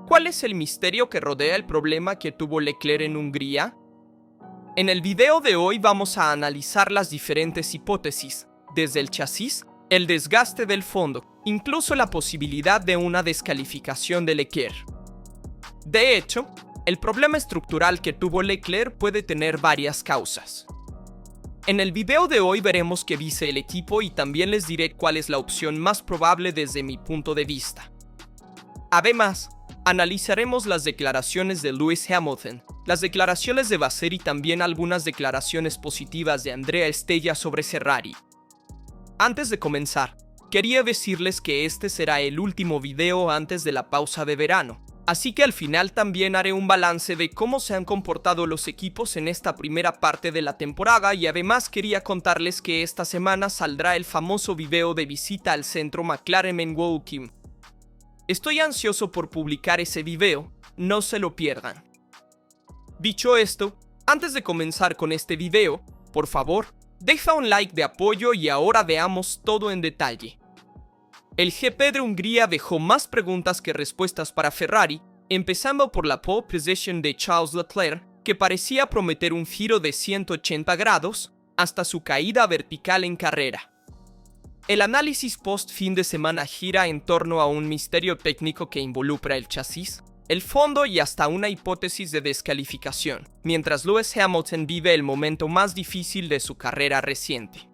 ¿Cuál es el misterio que rodea el problema que tuvo Leclerc en Hungría? En el video de hoy vamos a analizar las diferentes hipótesis, desde el chasis, el desgaste del fondo, incluso la posibilidad de una descalificación de Leclerc. De hecho, el problema estructural que tuvo Leclerc puede tener varias causas. En el video de hoy veremos qué dice el equipo y también les diré cuál es la opción más probable desde mi punto de vista. Además, analizaremos las declaraciones de Lewis Hamilton, las declaraciones de Vasser y también algunas declaraciones positivas de Andrea Stella sobre Ferrari. Antes de comenzar, quería decirles que este será el último video antes de la pausa de verano, así que al final también haré un balance de cómo se han comportado los equipos en esta primera parte de la temporada y además quería contarles que esta semana saldrá el famoso video de visita al centro McLaren en Woking. Estoy ansioso por publicar ese video, no se lo pierdan. Dicho esto, antes de comenzar con este video, por favor, deja un like de apoyo y ahora veamos todo en detalle. El GP de Hungría dejó más preguntas que respuestas para Ferrari, empezando por la pole position de Charles Leclerc, que parecía prometer un giro de 180 grados, hasta su caída vertical en carrera. El análisis post fin de semana gira en torno a un misterio técnico que involucra el chasis, el fondo y hasta una hipótesis de descalificación, mientras Lewis Hamilton vive el momento más difícil de su carrera reciente.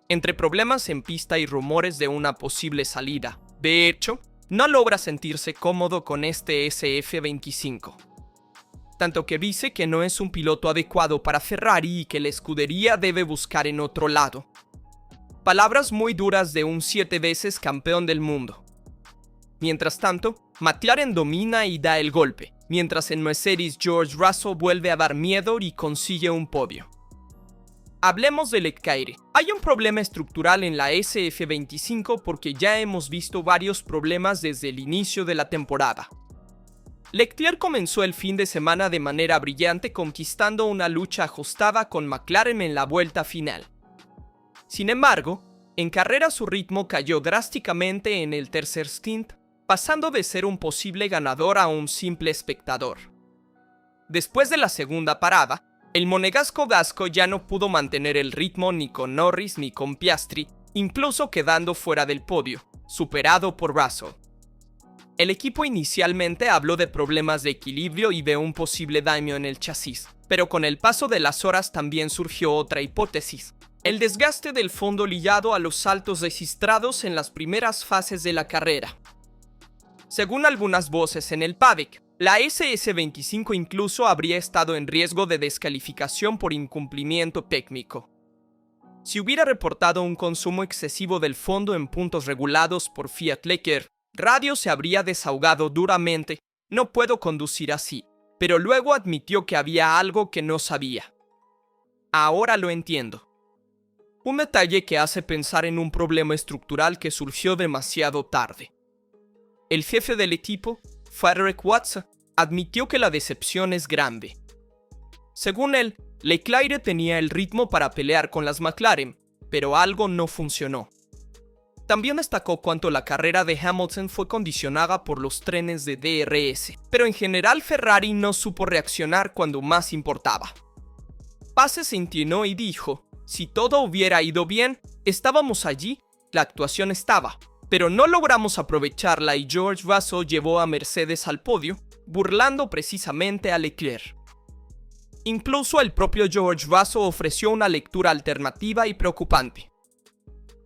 Entre problemas en pista y rumores de una posible salida, de hecho, no logra sentirse cómodo con este SF25. Tanto que dice que no es un piloto adecuado para Ferrari y que la escudería debe buscar en otro lado. Palabras muy duras de un 7 veces campeón del mundo. Mientras tanto, McLaren domina y da el golpe, mientras en Mercedes George Russell vuelve a dar miedo y consigue un podio. Hablemos de Leclerc. Hay un problema estructural en la SF25 porque ya hemos visto varios problemas desde el inicio de la temporada. Leclerc comenzó el fin de semana de manera brillante conquistando una lucha ajustada con McLaren en la vuelta final. Sin embargo, en carrera su ritmo cayó drásticamente en el tercer stint, pasando de ser un posible ganador a un simple espectador. Después de la segunda parada, el monegasco vasco ya no pudo mantener el ritmo ni con Norris ni con Piastri, incluso quedando fuera del podio, superado por Russell. El equipo inicialmente habló de problemas de equilibrio y de un posible daño en el chasis, pero con el paso de las horas también surgió otra hipótesis: el desgaste del fondo ligado a los saltos registrados en las primeras fases de la carrera. Según algunas voces en el paddock, la SS25 incluso habría estado en riesgo de descalificación por incumplimiento técnico. Si hubiera reportado un consumo excesivo del fondo en puntos regulados por Fiat Leclerc, Radio se habría desahogado duramente: "No puedo conducir así", pero luego admitió que había algo que no sabía. Ahora lo entiendo. Un detalle que hace pensar en un problema estructural que surgió demasiado tarde. El jefe del equipo, Frederick Watson, admitió que la decepción es grande. Según él, Leclerc tenía el ritmo para pelear con las McLaren, pero algo no funcionó. También destacó cuánto la carrera de Hamilton fue condicionada por los trenes de DRS, pero en general Ferrari no supo reaccionar cuando más importaba. Pase se inclinó y dijo: "Si todo hubiera ido bien, estábamos allí, la actuación estaba, pero no logramos aprovecharla y George Russell llevó a Mercedes al podio, burlando precisamente a Leclerc". Incluso el propio George Russell ofreció una lectura alternativa y preocupante.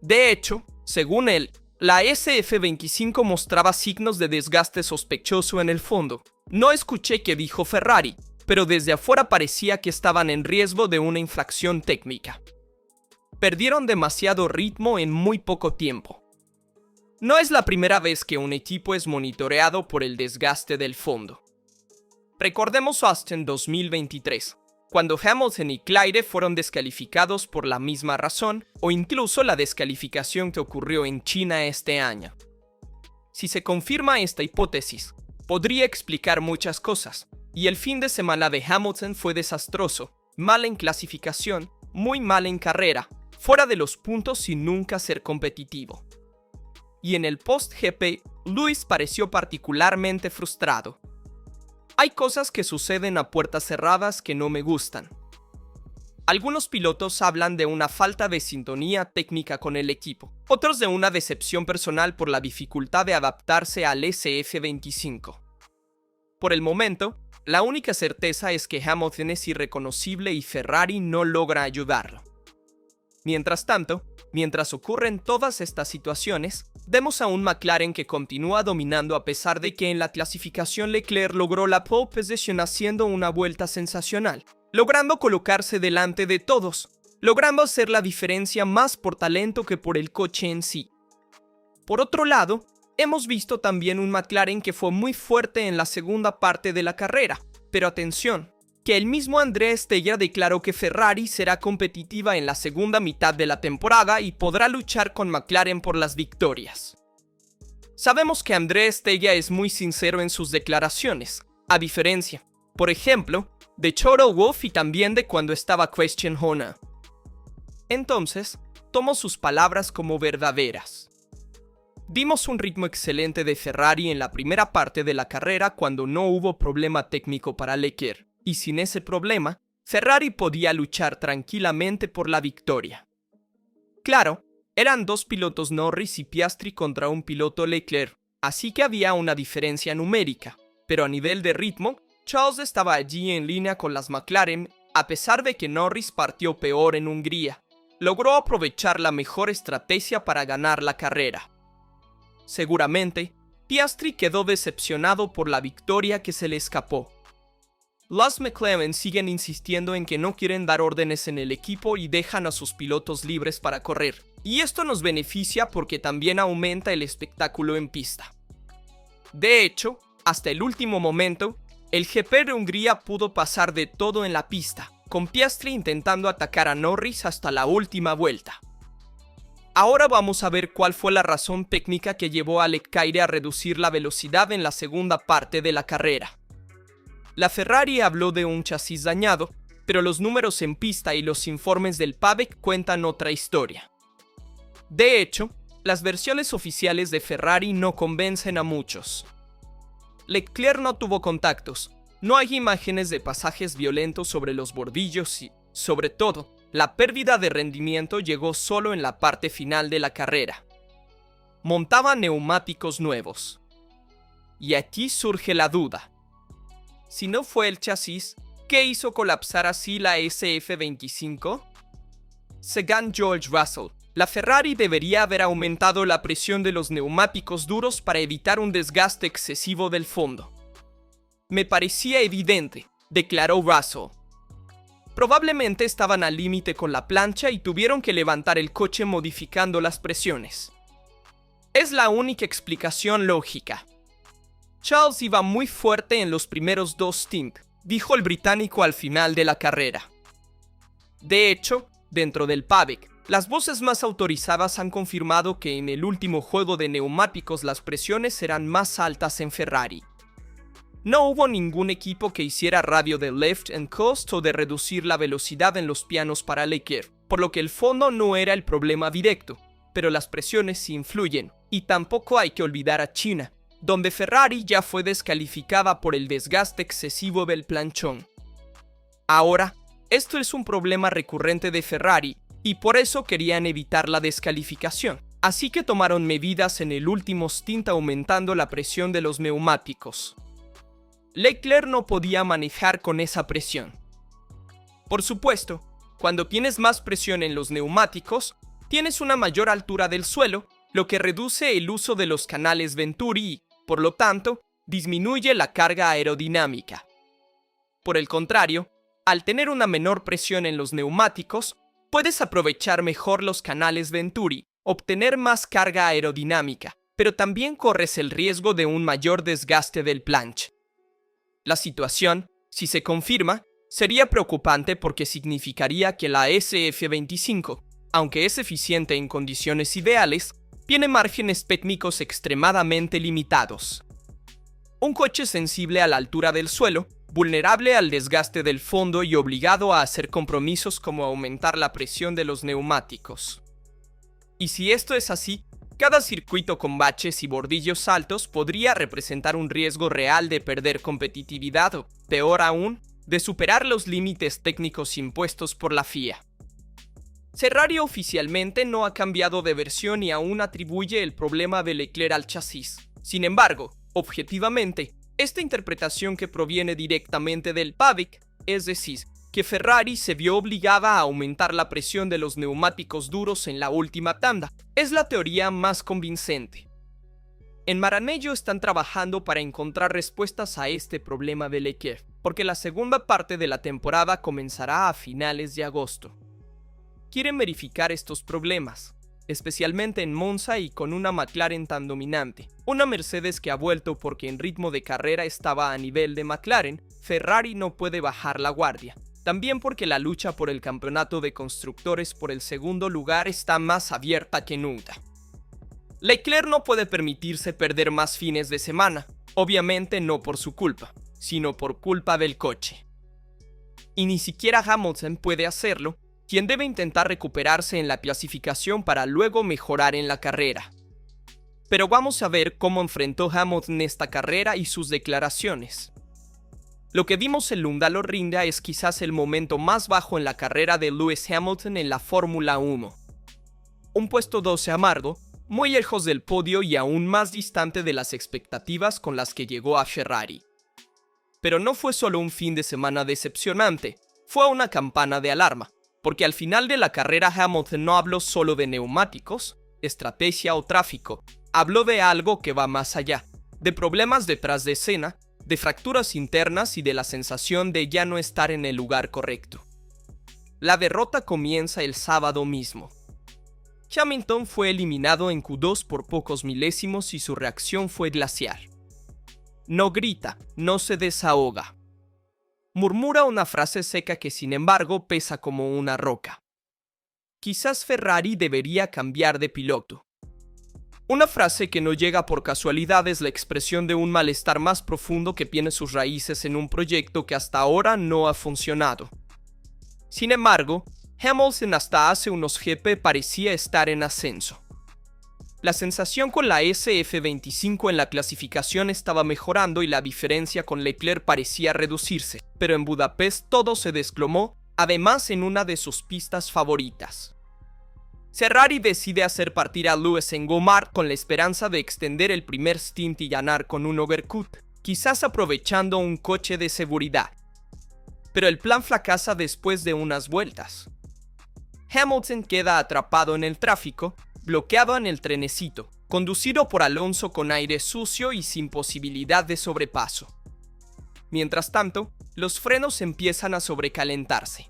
De hecho, según él, la SF25 mostraba signos de desgaste sospechoso en el fondo. No escuché qué dijo Ferrari, pero desde afuera parecía que estaban en riesgo de una infracción técnica. Perdieron demasiado ritmo en muy poco tiempo. No es la primera vez que un equipo es monitoreado por el desgaste del fondo. Recordemos Austin 2023, cuando Hamilton y Leclerc fueron descalificados por la misma razón, o incluso la descalificación que ocurrió en China este año. Si se confirma esta hipótesis, podría explicar muchas cosas, y el fin de semana de Hamilton fue desastroso, mal en clasificación, muy mal en carrera, fuera de los puntos sin nunca ser competitivo. Y en el post-GP, Lewis pareció particularmente frustrado. Hay cosas que suceden a puertas cerradas que no me gustan. Algunos pilotos hablan de una falta de sintonía técnica con el equipo, otros de una decepción personal por la dificultad de adaptarse al SF25. Por el momento, la única certeza es que Hamilton es irreconocible y Ferrari no logra ayudarlo. Mientras tanto, mientras ocurren todas estas situaciones, vemos a un McLaren que continúa dominando a pesar de que en la clasificación Leclerc logró la pole position haciendo una vuelta sensacional, logrando colocarse delante de todos, logrando hacer la diferencia más por talento que por el coche en sí. Por otro lado, hemos visto también un McLaren que fue muy fuerte en la segunda parte de la carrera, pero atención, que el mismo Andrés Stella declaró que Ferrari será competitiva en la segunda mitad de la temporada y podrá luchar con McLaren por las victorias. Sabemos que Andrés Stella es muy sincero en sus declaraciones, a diferencia, por ejemplo, de Toto Wolff y también de cuando estaba Christian Horner. Entonces, tomo sus palabras como verdaderas. Vimos un ritmo excelente de Ferrari en la primera parte de la carrera cuando no hubo problema técnico para Leclerc, y sin ese problema, Ferrari podía luchar tranquilamente por la victoria. Claro, eran dos pilotos Norris y Piastri contra un piloto Leclerc, así que había una diferencia numérica, pero a nivel de ritmo, Charles estaba allí en línea con las McLaren, a pesar de que Norris partió peor en Hungría. Logró aprovechar la mejor estrategia para ganar la carrera. Seguramente, Piastri quedó decepcionado por la victoria que se le escapó. Los McLaren siguen insistiendo en que no quieren dar órdenes en el equipo y dejan a sus pilotos libres para correr, y esto nos beneficia porque también aumenta el espectáculo en pista. De hecho, hasta el último momento, el GP de Hungría pudo pasar de todo en la pista, con Piastri intentando atacar a Norris hasta la última vuelta. Ahora vamos a ver cuál fue la razón técnica que llevó a Leclerc a reducir la velocidad en la segunda parte de la carrera. La Ferrari habló de un chasis dañado, pero los números en pista y los informes del paddock cuentan otra historia. De hecho, las versiones oficiales de Ferrari no convencen a muchos. Leclerc no tuvo contactos, no hay imágenes de pasajes violentos sobre los bordillos y, sobre todo, la pérdida de rendimiento llegó solo en la parte final de la carrera. Montaba neumáticos nuevos. Y aquí surge la duda. Si no fue el chasis, ¿qué hizo colapsar así la SF25? Según George Russell, la Ferrari debería haber aumentado la presión de los neumáticos duros para evitar un desgaste excesivo del fondo. Me parecía evidente, declaró Russell. Probablemente estaban al límite con la plancha y tuvieron que levantar el coche modificando las presiones. Es la única explicación lógica. Charles iba muy fuerte en los primeros dos stints, dijo el británico al final de la carrera. De hecho, dentro del paddock, las voces más autorizadas han confirmado que en el último juego de neumáticos las presiones serán más altas en Ferrari. No hubo ningún equipo que hiciera radio de lift and coast o de reducir la velocidad en los pianos para Leclerc, por lo que el fondo no era el problema directo, pero las presiones sí influyen, y tampoco hay que olvidar a China, donde Ferrari ya fue descalificada por el desgaste excesivo del planchón. Ahora, esto es un problema recurrente de Ferrari, y por eso querían evitar la descalificación, así que tomaron medidas en el último stint aumentando la presión de los neumáticos. Leclerc no podía manejar con esa presión. Por supuesto, cuando tienes más presión en los neumáticos, tienes una mayor altura del suelo, lo que reduce el uso de los canales Venturi y, por lo tanto, disminuye la carga aerodinámica. Por el contrario, al tener una menor presión en los neumáticos, puedes aprovechar mejor los canales Venturi, obtener más carga aerodinámica, pero también corres el riesgo de un mayor desgaste del planche. La situación, si se confirma, sería preocupante porque significaría que la SF25, aunque es eficiente en condiciones ideales, tiene márgenes técnicos extremadamente limitados. Un coche sensible a la altura del suelo, vulnerable al desgaste del fondo y obligado a hacer compromisos como aumentar la presión de los neumáticos. Y si esto es así, Cada circuito con baches y bordillos altos podría representar un riesgo real de perder competitividad o, peor aún, de superar los límites técnicos impuestos por la FIA. Ferrari oficialmente no ha cambiado de versión y aún atribuye el problema de Leclerc al chasis. Sin embargo, objetivamente, esta interpretación que proviene directamente del paddock, es decir, que Ferrari se vio obligada a aumentar la presión de los neumáticos duros en la última tanda, es la teoría más convincente. En Maranello están trabajando para encontrar respuestas a este problema de Leclerc, porque la segunda parte de la temporada comenzará a finales de agosto. Quieren verificar estos problemas, especialmente en Monza y con una McLaren tan dominante. Una Mercedes que ha vuelto porque en ritmo de carrera estaba a nivel de McLaren, Ferrari no puede bajar la guardia. También porque la lucha por el campeonato de constructores por el segundo lugar está más abierta que nunca. Leclerc no puede permitirse perder más fines de semana, obviamente no por su culpa, sino por culpa del coche. Y ni siquiera Hamilton puede hacerlo, quien debe intentar recuperarse en la clasificación para luego mejorar en la carrera. Pero vamos a ver cómo enfrentó Hamilton esta carrera y sus declaraciones. Lo que vimos en Lundalorinda es quizás el momento más bajo en la carrera de Lewis Hamilton en la Fórmula 1. Un puesto 12 amargo, muy lejos del podio y aún más distante de las expectativas con las que llegó a Ferrari. Pero no fue solo un fin de semana decepcionante, fue una campana de alarma, porque al final de la carrera Hamilton no habló solo de neumáticos, estrategia o tráfico, habló de algo que va más allá, de problemas detrás de escena, de fracturas internas y de la sensación de ya no estar en el lugar correcto. La derrota comienza el sábado mismo. Hamilton fue eliminado en Q2 por pocos milésimos y su reacción fue glacial. No grita, no se desahoga. Murmura una frase seca que sin embargo pesa como una roca. Quizás Ferrari debería cambiar de piloto. Una frase que no llega por casualidad es la expresión de un malestar más profundo que tiene sus raíces en un proyecto que hasta ahora no ha funcionado. Sin embargo, Hamilton hasta hace unos GP parecía estar en ascenso. La sensación con la SF25 en la clasificación estaba mejorando y la diferencia con Leclerc parecía reducirse, pero en Budapest todo se desplomó, además en una de sus pistas favoritas. Ferrari decide hacer partir a Lewis en Gomard con la esperanza de extender el primer stint y ganar con un overcut, quizás aprovechando un coche de seguridad. Pero el plan fracasa después de unas vueltas. Hamilton queda atrapado en el tráfico, bloqueado en el trenecito, conducido por Alonso con aire sucio y sin posibilidad de sobrepaso. Mientras tanto, los frenos empiezan a sobrecalentarse.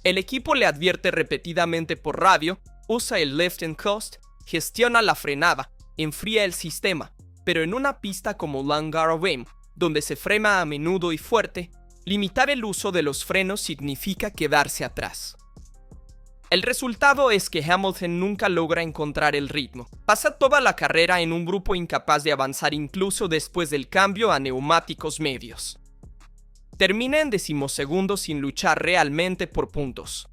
El equipo le advierte repetidamente por radio, usa el left and coast, gestiona la frenada, enfría el sistema, pero en una pista como Langaroweim, donde se frena a menudo y fuerte, limitar el uso de los frenos significa quedarse atrás. El resultado es que Hamilton nunca logra encontrar el ritmo. Pasa toda la carrera en un grupo incapaz de avanzar incluso después del cambio a neumáticos medios. Termina en 12º sin luchar realmente por puntos.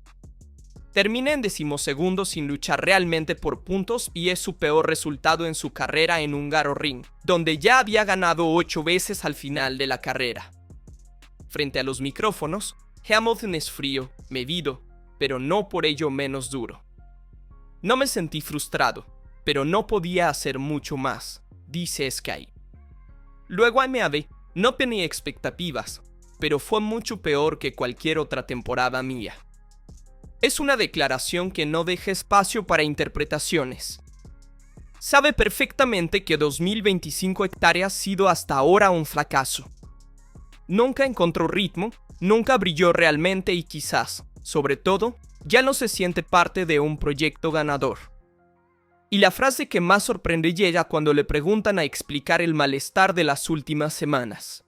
Y es su peor resultado en su carrera en Hungaroring, donde ya había ganado 8 veces al final de la carrera. Frente a los micrófonos, Hamilton es frío, medido, pero no por ello menos duro. No me sentí frustrado, pero no podía hacer mucho más, dice Sky. Luego añade, no tenía expectativas, pero fue mucho peor que cualquier otra temporada mía. Es una declaración que no deja espacio para interpretaciones. Sabe perfectamente que 2025 hectáreas ha sido hasta ahora un fracaso. Nunca encontró ritmo, nunca brilló realmente y quizás, sobre todo, ya no se siente parte de un proyecto ganador. Y la frase que más sorprende llega cuando le preguntan a explicar el malestar de las últimas semanas.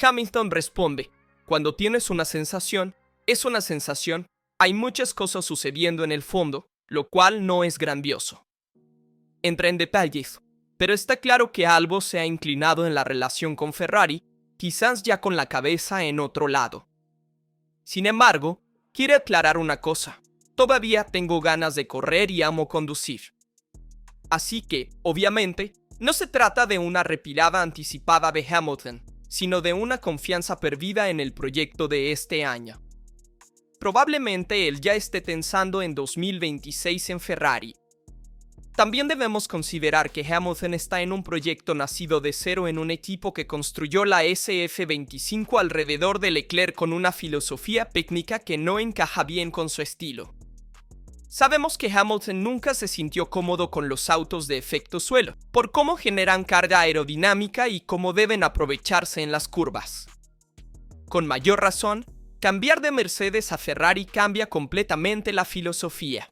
Hamilton responde, cuando tienes una sensación, es una sensación, hay muchas cosas sucediendo en el fondo, lo cual no es grandioso. Entra en detalles, pero está claro que algo se ha inclinado en la relación con Ferrari, quizás ya con la cabeza en otro lado. Sin embargo, quiere aclarar una cosa, todavía tengo ganas de correr y amo conducir. Así que, obviamente, no se trata de una retirada anticipada de Hamilton, sino de una confianza perdida en el proyecto de este año. Probablemente él ya esté pensando en 2026 en Ferrari. También debemos considerar que Hamilton está en un proyecto nacido de cero en un equipo que construyó la SF25 alrededor de Leclerc con una filosofía técnica que no encaja bien con su estilo. Sabemos que Hamilton nunca se sintió cómodo con los autos de efecto suelo, por cómo generan carga aerodinámica y cómo deben aprovecharse en las curvas. Con mayor razón, cambiar de Mercedes a Ferrari cambia completamente la filosofía.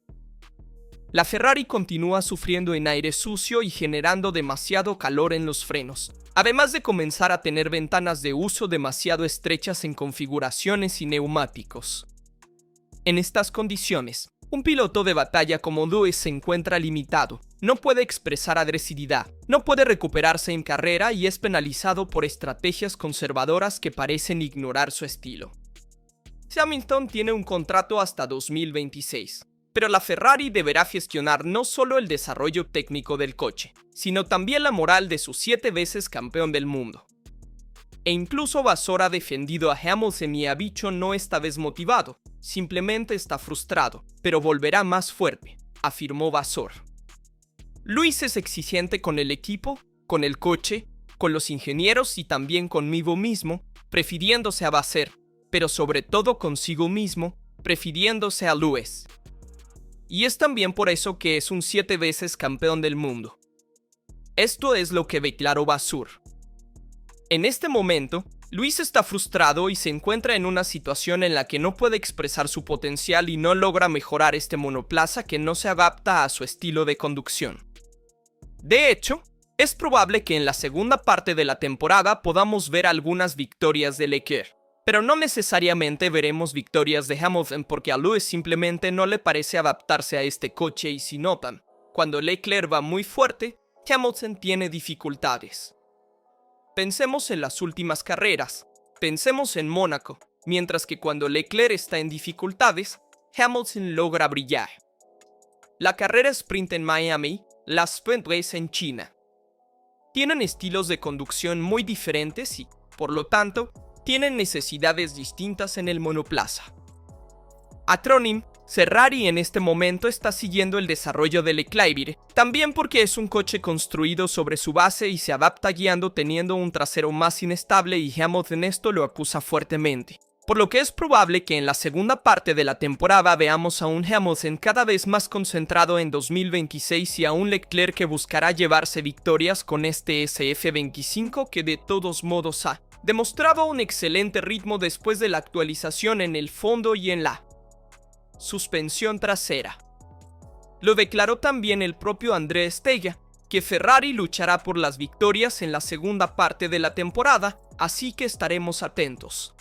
La Ferrari continúa sufriendo en aire sucio y generando demasiado calor en los frenos, además de comenzar a tener ventanas de uso demasiado estrechas en configuraciones y neumáticos. En estas condiciones, un piloto de batalla como Lewis se encuentra limitado, no puede expresar agresividad, no puede recuperarse en carrera y es penalizado por estrategias conservadoras que parecen ignorar su estilo. Hamilton tiene un contrato hasta 2026. Pero la Ferrari deberá gestionar no solo el desarrollo técnico del coche, sino también la moral de su 7 veces campeón del mundo. E incluso Vasseur ha defendido a Hamilton y ha dicho no está desmotivado, simplemente está frustrado, pero volverá más fuerte, afirmó Vasseur. Lewis es exigente con el equipo, con el coche, con los ingenieros y también conmigo mismo, prefiriéndose a Vasseur, pero sobre todo consigo mismo, prefiriéndose a Lewis. Y es también por eso que es un 7 veces campeón del mundo. Esto es lo que declaró Vasseur. En este momento, Lewis está frustrado y se encuentra en una situación en la que no puede expresar su potencial y no logra mejorar este monoplaza que no se adapta a su estilo de conducción. De hecho, es probable que en la segunda parte de la temporada podamos ver algunas victorias de Leclerc. Pero no necesariamente veremos victorias de Hamilton porque a Lewis simplemente no le parece adaptarse a este coche y si notan, cuando Leclerc va muy fuerte, Hamilton tiene dificultades. Pensemos en las últimas carreras, pensemos en Mónaco, mientras que cuando Leclerc está en dificultades, Hamilton logra brillar. La carrera sprint en Miami, la sprint race en China. Tienen estilos de conducción muy diferentes y, por lo tanto, tienen necesidades distintas en el monoplaza. Acronym, Ferrari en este momento está siguiendo el desarrollo del Leclerc, también porque es un coche construido sobre su base y se adapta guiando teniendo un trasero más inestable y Hamilton esto lo acusa fuertemente. Por lo que es probable que en la segunda parte de la temporada veamos a un Hamilton cada vez más concentrado en 2026 y a un Leclerc que buscará llevarse victorias con este SF25 que de todos modos ha demostraba un excelente ritmo después de la actualización en el fondo y en la suspensión trasera. Lo declaró también el propio André Stella, que Ferrari luchará por las victorias en la segunda parte de la temporada, así que estaremos atentos.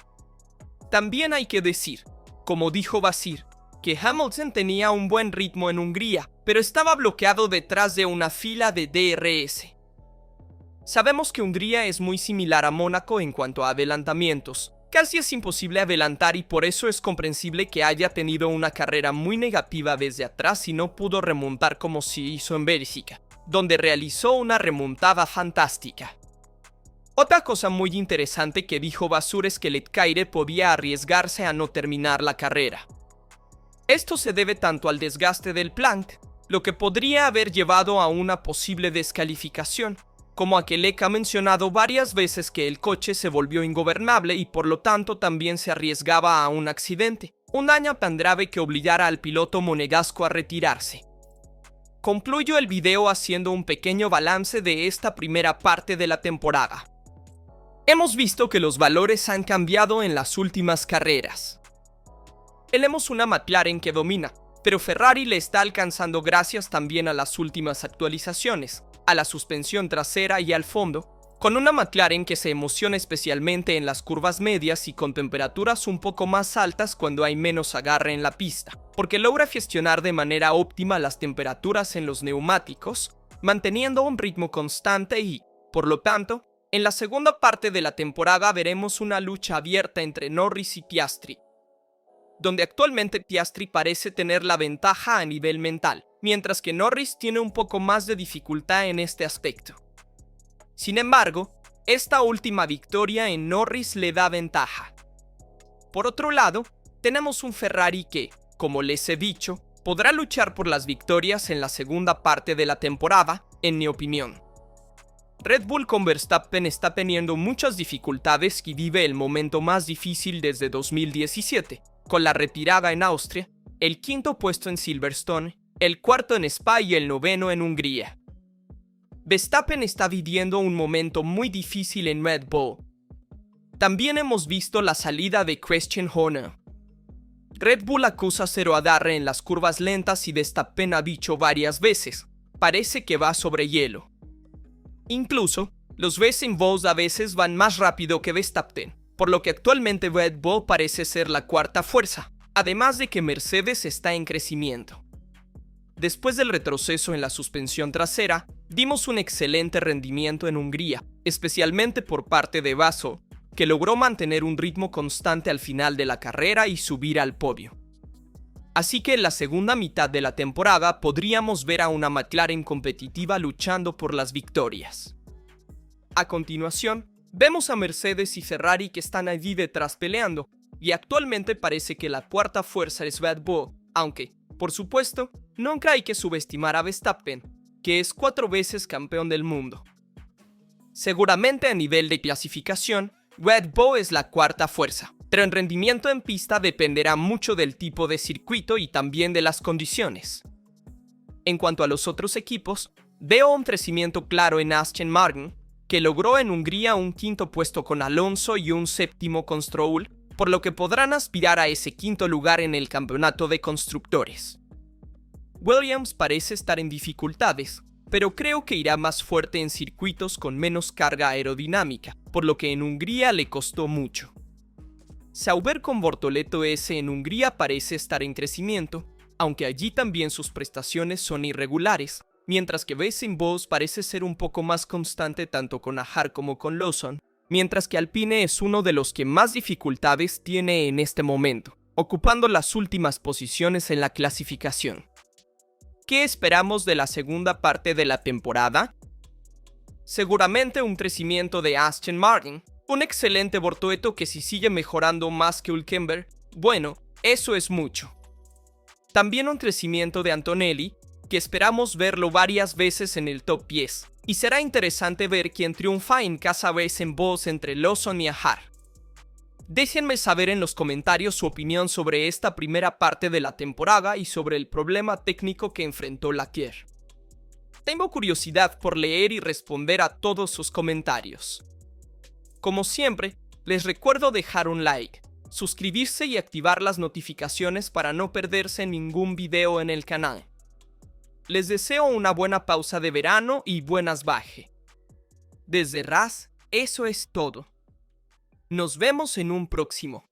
También hay que decir, como dijo Vasseur, que Hamilton tenía un buen ritmo en Hungría, pero estaba bloqueado detrás de una fila de DRS. Sabemos que Hungría es muy similar a Mónaco en cuanto a adelantamientos. Casi es imposible adelantar y por eso es comprensible que haya tenido una carrera muy negativa desde atrás y no pudo remontar como se hizo en Bélgica, donde realizó una remontada fantástica. Otra cosa muy interesante que dijo Vasseur es que Leclerc podía arriesgarse a no terminar la carrera. Esto se debe tanto al desgaste del plant, lo que podría haber llevado a una posible descalificación, como a que Leclerc ha mencionado varias veces que el coche se volvió ingobernable y por lo tanto también se arriesgaba a un accidente, un daño tan grave que obligara al piloto monegasco a retirarse. Concluyo el video haciendo un pequeño balance de esta primera parte de la temporada. Hemos visto que los valores han cambiado en las últimas carreras. Tenemos una McLaren que domina, pero Ferrari le está alcanzando gracias también a las últimas actualizaciones, a la suspensión trasera y al fondo, con una McLaren que se emociona especialmente en las curvas medias y con temperaturas un poco más altas cuando hay menos agarre en la pista, porque logra gestionar de manera óptima las temperaturas en los neumáticos, manteniendo un ritmo constante y, por lo tanto, en la segunda parte de la temporada veremos una lucha abierta entre Norris y Piastri. donde actualmente Piastri parece tener la ventaja a nivel mental, mientras que Norris tiene un poco más de dificultad en este aspecto. Sin embargo, esta última victoria en Norris le da ventaja. Por otro lado, tenemos un Ferrari que, como les he dicho, podrá luchar por las victorias en la segunda parte de la temporada, en mi opinión. Red Bull con Verstappen está teniendo muchas dificultades y vive el momento más difícil desde 2017, con la retirada en Austria, el quinto puesto en Silverstone, el cuarto en Spa y el noveno en Hungría. Verstappen está viviendo un momento muy difícil en Red Bull. También hemos visto la salida de Christian Horner. Red Bull acusa cero agarre en las curvas lentas y Verstappen ha dicho varias veces, parece que va sobre hielo. Incluso, los Racing Bulls a veces van más rápido que Verstappen, por lo que actualmente Red Bull parece ser la cuarta fuerza, además de que Mercedes está en crecimiento. Después del retroceso en la suspensión trasera, dimos un excelente rendimiento en Hungría, especialmente por parte de Vassell, que logró mantener un ritmo constante al final de la carrera y subir al podio. Así que en la segunda mitad de la temporada podríamos ver a una McLaren competitiva luchando por las victorias. A continuación, vemos a Mercedes y Ferrari que están allí detrás peleando, y actualmente parece que la cuarta fuerza es Red Bull, aunque, por supuesto, nunca hay que subestimar a Verstappen, que es 4 veces campeón del mundo. Seguramente a nivel de clasificación, Red Bull es la cuarta fuerza, pero en rendimiento en pista dependerá mucho del tipo de circuito y también de las condiciones. En cuanto a los otros equipos, veo un crecimiento claro en Aston Martin, que logró en Hungría un quinto puesto con Alonso y un séptimo con Stroll, por lo que podrán aspirar a ese quinto lugar en el campeonato de constructores. Williams parece estar en dificultades, pero creo que irá más fuerte en circuitos con menos carga aerodinámica, por lo que en Hungría le costó mucho. Sauber con Bortoleto S en Hungría parece estar en crecimiento, aunque allí también sus prestaciones son irregulares, mientras que Racing Bulls parece ser un poco más constante tanto con Ajar como con Lawson, mientras que Alpine es uno de los que más dificultades tiene en este momento, ocupando las últimas posiciones en la clasificación. ¿Qué esperamos de la segunda parte de la temporada? Seguramente un crecimiento de Aston Martin, un excelente Bortoleto que si sigue mejorando más que Hülkenberg, bueno, eso es mucho. También un crecimiento de Antonelli, que esperamos verlo varias veces en el top 10, y será interesante ver quién triunfa en casa Racing Bulls entre Lawson y Ajar. Déjenme saber en los comentarios su opinión sobre esta primera parte de la temporada y sobre el problema técnico que enfrentó Leclerc. Tengo curiosidad por leer y responder a todos sus comentarios. Como siempre, les recuerdo dejar un like, suscribirse y activar las notificaciones para no perderse ningún video en el canal. Les deseo una buena pausa de verano y buenas baje. Desde RAS, eso es todo. Nos vemos en un próximo.